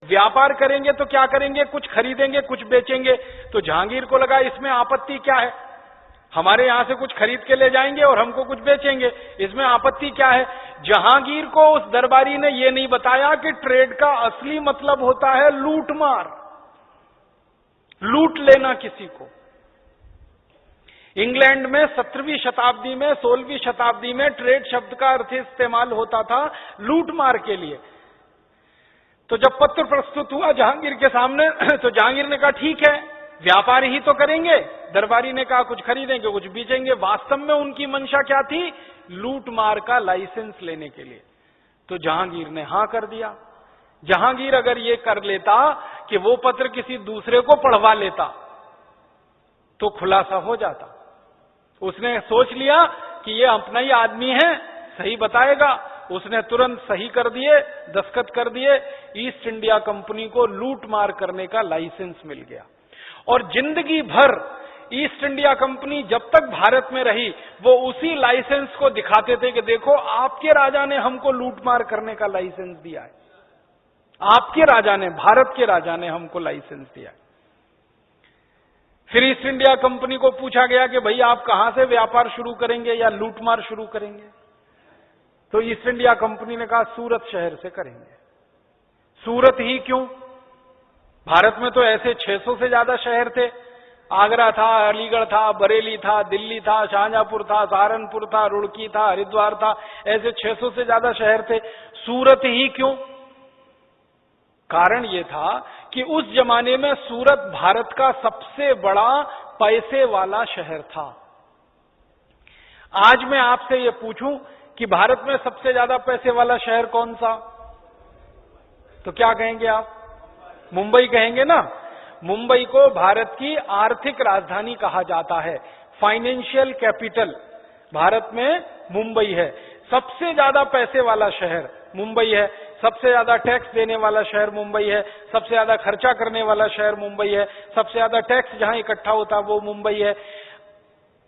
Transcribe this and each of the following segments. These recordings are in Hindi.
व्यापार करेंगे तो क्या करेंगे, कुछ खरीदेंगे कुछ बेचेंगे। तो जहांगीर को लगा इसमें आपत्ति क्या है, हमारे यहां से कुछ खरीद के ले जाएंगे और हमको कुछ बेचेंगे, इसमें आपत्ति क्या है। जहांगीर को उस दरबारी ने यह नहीं बताया कि ट्रेड का असली मतलब होता है लूट मार, लूट लेना किसी को। इंग्लैंड में 17वीं शताब्दी में 16वीं शताब्दी में ट्रेड शब्द का अर्थ इस्तेमाल होता था लूट मार के लिए। तो जब पत्र प्रस्तुत हुआ जहांगीर के सामने तो जहांगीर ने कहा ठीक है, व्यापार ही तो करेंगे। दरबारी ने कहा कुछ खरीदेंगे कुछ बेचेंगे। वास्तव में उनकी मंशा क्या थी, लूट मार का लाइसेंस लेने के लिए। तो जहांगीर ने हां कर दिया। जहांगीर अगर ये कर लेता कि वो पत्र किसी दूसरे को पढ़वा लेता तो खुलासा हो जाता। उसने सोच लिया कि ये अपना ही आदमी है, सही बताएगा। उसने तुरंत सही कर दिए, दस्तखत कर दिए। ईस्ट इंडिया कंपनी को लूट मार करने का लाइसेंस मिल गया। और जिंदगी भर ईस्ट इंडिया कंपनी जब तक भारत में रही वो उसी लाइसेंस को दिखाते थे कि देखो आपके राजा ने हमको लूट मार करने का लाइसेंस दिया है, आपके राजा ने, भारत के राजा ने हमको लाइसेंस दिया है। फिर ईस्ट इंडिया कंपनी को पूछा गया कि भाई आप कहां से व्यापार शुरू करेंगे या लूटमार शुरू करेंगे। तो ईस्ट इंडिया कंपनी ने कहा सूरत शहर से करेंगे। सूरत ही क्यों, भारत में तो ऐसे 600 से ज्यादा शहर थे। आगरा था, अलीगढ़ था, बरेली था, दिल्ली था, शाहजहांपुर था, सहारनपुर था, रुड़की था, हरिद्वार था, ऐसे 600 से ज्यादा शहर थे। सूरत ही क्यों, कारण यह था कि उस जमाने में सूरत भारत का सबसे बड़ा पैसे वाला शहर था। आज मैं आपसे यह पूछूं कि भारत में सबसे ज्यादा पैसे वाला शहर कौन सा, तो क्या कहेंगे आप, मुंबई कहेंगे ना। मुंबई को भारत की आर्थिक राजधानी कहा जाता है, फाइनेंशियल कैपिटल भारत में मुंबई है। सबसे ज्यादा पैसे वाला शहर मुंबई है, सबसे ज्यादा टैक्स देने वाला शहर मुंबई है, सबसे ज्यादा खर्चा करने वाला शहर मुंबई है, सबसे ज्यादा टैक्स जहां इकट्ठा होता है वो मुंबई है।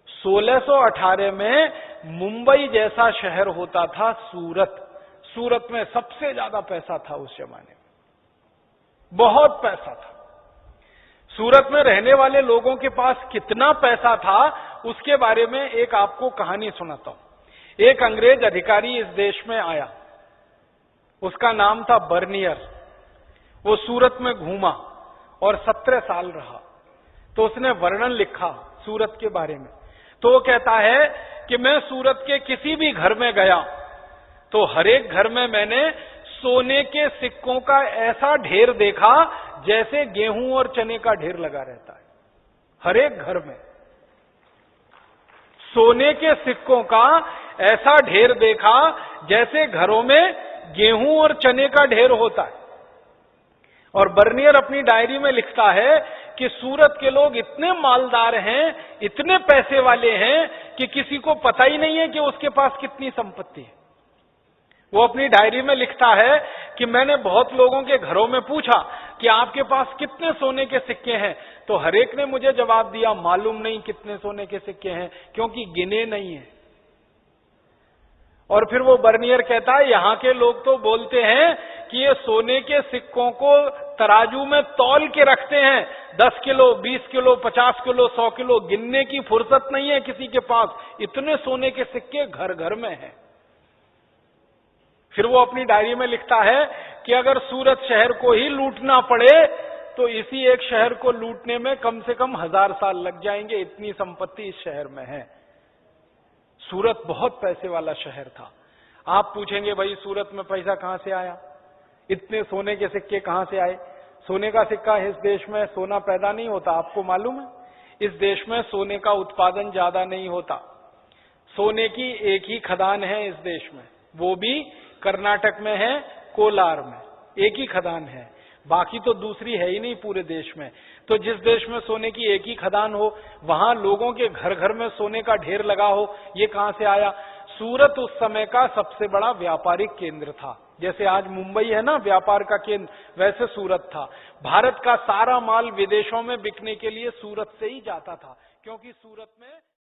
1618 में मुंबई जैसा शहर होता था सूरत। सूरत में सबसे ज्यादा पैसा था उस जमाने में, बहुत पैसा था। सूरत में रहने वाले लोगों के पास कितना पैसा था उसके बारे में एक आपको कहानी सुनाता हूं। एक अंग्रेज अधिकारी इस देश में आया, उसका नाम था बर्नियर। वो सूरत में घूमा और 17 साल रहा। तो उसने वर्णन लिखा सूरत के बारे में। तो वो कहता है कि मैं सूरत के किसी भी घर में गया तो हर एक घर में मैंने सोने के सिक्कों का ऐसा ढेर देखा जैसे गेहूं और चने का ढेर लगा रहता है। हर एक घर में सोने के सिक्कों का ऐसा ढेर देखा जैसे घरों में गेहूं और चने का ढेर होता है। और बर्नियर अपनी डायरी में लिखता है कि सूरत के लोग इतने मालदार हैं, इतने पैसे वाले हैं कि किसी को पता ही नहीं है कि उसके पास कितनी संपत्ति है। वो अपनी डायरी में लिखता है कि मैंने बहुत लोगों के घरों में पूछा कि आपके पास कितने सोने के सिक्के हैं, तो हर एक ने मुझे जवाब दिया मालूम नहीं कितने सोने के सिक्के हैं, क्योंकि गिने नहीं है। और फिर वो बर्नियर कहता है यहां के लोग तो बोलते हैं कि ये सोने के सिक्कों को तराजू में तौल के रखते हैं, 10 किलो 20 किलो 50 किलो 100 किलो, गिनने की फुर्सत नहीं है किसी के पास, इतने सोने के सिक्के घर घर में हैं। फिर वो अपनी डायरी में लिखता है कि अगर सूरत शहर को ही लूटना पड़े तो इसी एक शहर को लूटने में कम से कम 1000 साल लग जाएंगे, इतनी संपत्ति इस शहर में है। सूरत बहुत पैसे वाला शहर था। आप पूछेंगे भाई सूरत में पैसा कहां से आया, इतने सोने के सिक्के कहां से आए। सोने का सिक्का इस देश में सोना पैदा नहीं होता, आपको मालूम है। इस देश में सोने का उत्पादन ज्यादा नहीं होता। सोने की एक ही खदान है इस देश में, वो भी कर्नाटक में है, कोलार में एक ही खदान है, बाकी तो दूसरी है ही नहीं पूरे देश में। तो जिस देश में सोने की एक ही खदान हो वहां लोगों के घर घर में सोने का ढेर लगा हो, ये कहां से आया। सूरत उस समय का सबसे बड़ा व्यापारिक केंद्र था। जैसे आज मुंबई है ना व्यापार का केंद्र, वैसे सूरत था। भारत का सारा माल विदेशों में बिकने के लिए सूरत से ही जाता था, क्योंकि सूरत में